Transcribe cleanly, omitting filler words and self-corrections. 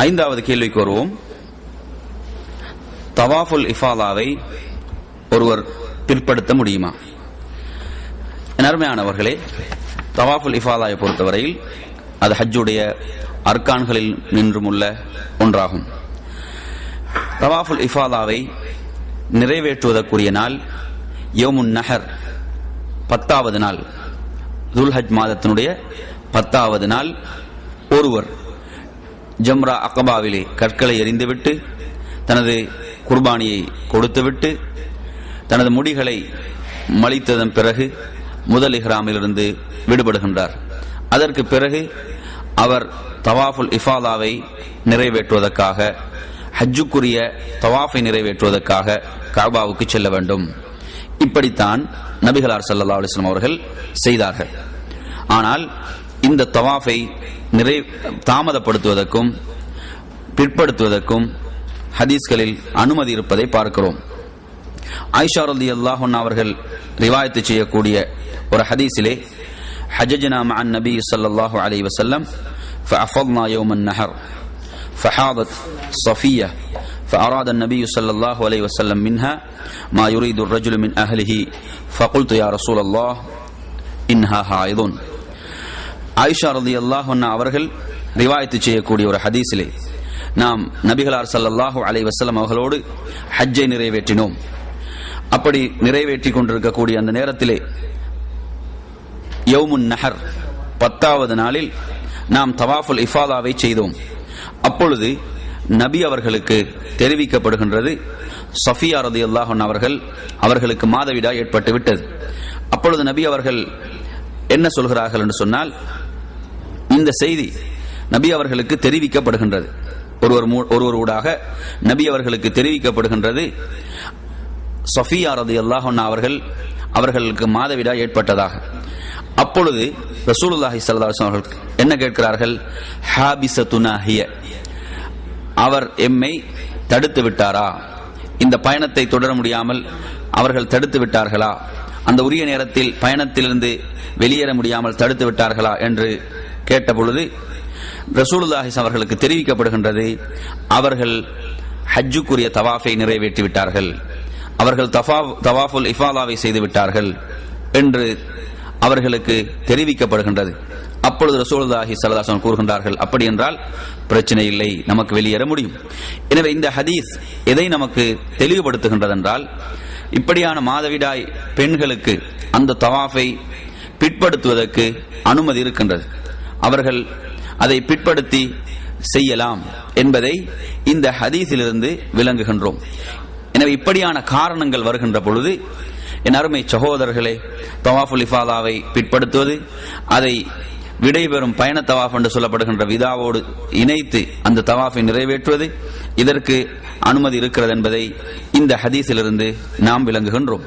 ஐந்தாவது கேள்விக்கு வருவோம். தவாஃபுல் இஃபாதாவை ஒருவர் பிற்படுத்த முடியுமா? அருமையானவர்களே, தவாஃபுல் இஃபாதாவை பொறுத்தவரையில் அது ஹஜ்ஜுடைய அர்கான்களில் நின்றும் உள்ள ஒன்றாகும். தவாஃபுல் இஃபாதாவை நிறைவேற்றுவதற்குரிய நாள் யௌமுன் நஹர், 10வது நாள், துல்ஹஜ் மாதத்தினுடைய 10வது நாள். ஒருவர் ஜம்ரா அகபாவிலே கற்களை எறிந்துவிட்டு தனது குர்பானியை கொடுத்துவிட்டு தனது முடிகளை மலித்ததன் பிறகு முதல் இஹ்ராமிலிருந்து விடுபடுகின்றார். அதற்கு பிறகு அவர் தவாஃபுல் இஃபாதாவை நிறைவேற்றுவதற்காக, ஹஜ்ஜுக்குரிய தவாஃபை நிறைவேற்றுவதற்காக கஅபாவுக்கு செல்ல வேண்டும். இப்படித்தான் நபிகளார் ஸல்லல்லாஹு அலைஹி வஸல்லம் அவர்கள் செய்தார்கள். ஆனால் இந்த தவாஃபை தாமதப்படுத்துவதற்கும் பிற்படுத்துவதற்கும் ஹதீஸ்களில் அனுமதி இருப்பதை பார்க்கிறோம். ஆயிஷா ரலியல்லாஹு அன்ஹா அவர்கள் ரிவாயத்து செய்யக்கூடிய ஒரு ஹதீஸிலே, ஹஜ்ஜனா மஅன் நபி ஸல்லல்லாஹு அலைஹி வஸல்லம் ஃபஅஃضنا يوم النحر فحاضت صفية فأراد النبي صلى الله عليه وسلم منها ما يريد الرجل من أهله فقلت يا رسول الله إنها حائض. ஆயிஷா ரலியல்லாஹு அன்ஹா அவர்கள் ரிவாயத்து செய்யக்கூடிய ஒரு ஹதீஸிலே, நாம் நபிகளார் ஸல்லல்லாஹு அலைஹி வஸல்லம் அவர்களோடு ஹஜ்ஜை நிறைவேற்றினோம். அப்படி நிறைவேற்றி கொண்டிருக்கக்கூடிய அந்த நேரத்திலே யௌமுன் நஹர் 10வது நாளில் நாம் தவாஃபுல் இஃபாதாவை செய்தோம். அப்பொழுது நபி அவர்களுக்கு தெரிவிக்கப்படுகின்றது, சஃபியா ரலியல்லாஹு அன்ஹா அவர்களுக்கு மாதவிடாய் ஏற்பட்டு விட்டது. அப்பொழுது நபி அவர்கள் என்ன சொல்கிறார்கள் என்று சொன்னால், இந்த செய்தி நபி அவர்களுக்கு தெரிவிக்கப்படுகின்றது, ஒருவர் ஊடாக நபி அவர்களுக்கு தெரிவிக்கப்படுகின்றது, சஃபியா ரலியல்லாஹு அன்ஹா அவர்களுக்கு மாதவிடாய் ஏற்பட்டதாக. அப்பொழுது ரசூலுல்லாஹி ஸல்லல்லாஹு அலைஹி வஸல்லம் அவர்கள் என்ன கேட்கிறார்கள்? ஹாபிஸத்துனா ஹிய, அவர் எம்மை தடுத்து விட்டாரா? இந்த பயணத்தை தொடர முடியாமல் அவர்கள் தடுத்து விட்டார்களா? அந்த உரிய நேரத்தில் பயணத்திலிருந்து வெளியேற முடியாமல் தடுத்து விட்டார்களா என்று கேட்டபொழுது ரசூலுல்லாஹி அவர்களுக்கு தெரிவிக்கப்படுகின்றது, அவர்கள் ஹஜ்ஜுக்குரிய தவாஃபை நிறைவேற்றி விட்டார்கள், அவர்கள் தவாஃபுல் இஃபாதாவை செய்து விட்டார்கள் என்று அவர்களுக்கு தெரிவிக்கப்படுகின்றது. அப்பொழுது ரசூலுல்லாஹி ஸல்லல்லாஹு அலைஹி வஸல்லம் கூறுகின்றார்கள், அப்படி என்றால் பிரச்சனை இல்லை, நமக்கு வெளியேற முடியும். எனவே இந்த ஹதீஸ் எதை நமக்கு தெளிவுபடுத்துகின்றது என்றால், இப்படியான மாதவிடாய் பெண்களுக்கு அந்த தவாஃபை பிற்படுத்துவதற்கு அனுமதி இருக்கின்றது. அவர்கள் அதை பிற்படுத்தி செய்யலாம் என்பதை இந்த ஹதீஸிலிருந்து விளங்குகின்றோம். எனவே இப்படியான காரணங்கள் வருகின்ற பொழுது, என் அருமை சகோதரர்களே, தவாஃபுல் இஃபாதாவை பிற்படுத்துவது, அதை விடைபெறும் பயண தவாஃப் என்று சொல்லப்படுகின்ற விதாவோடு இணைத்து அந்த தவாஃபை நிறைவேற்றுவது, இதற்கு அனுமதி இருக்கிறது என்பதை இந்த ஹதீஸிலிருந்து நாம் விளங்குகின்றோம்.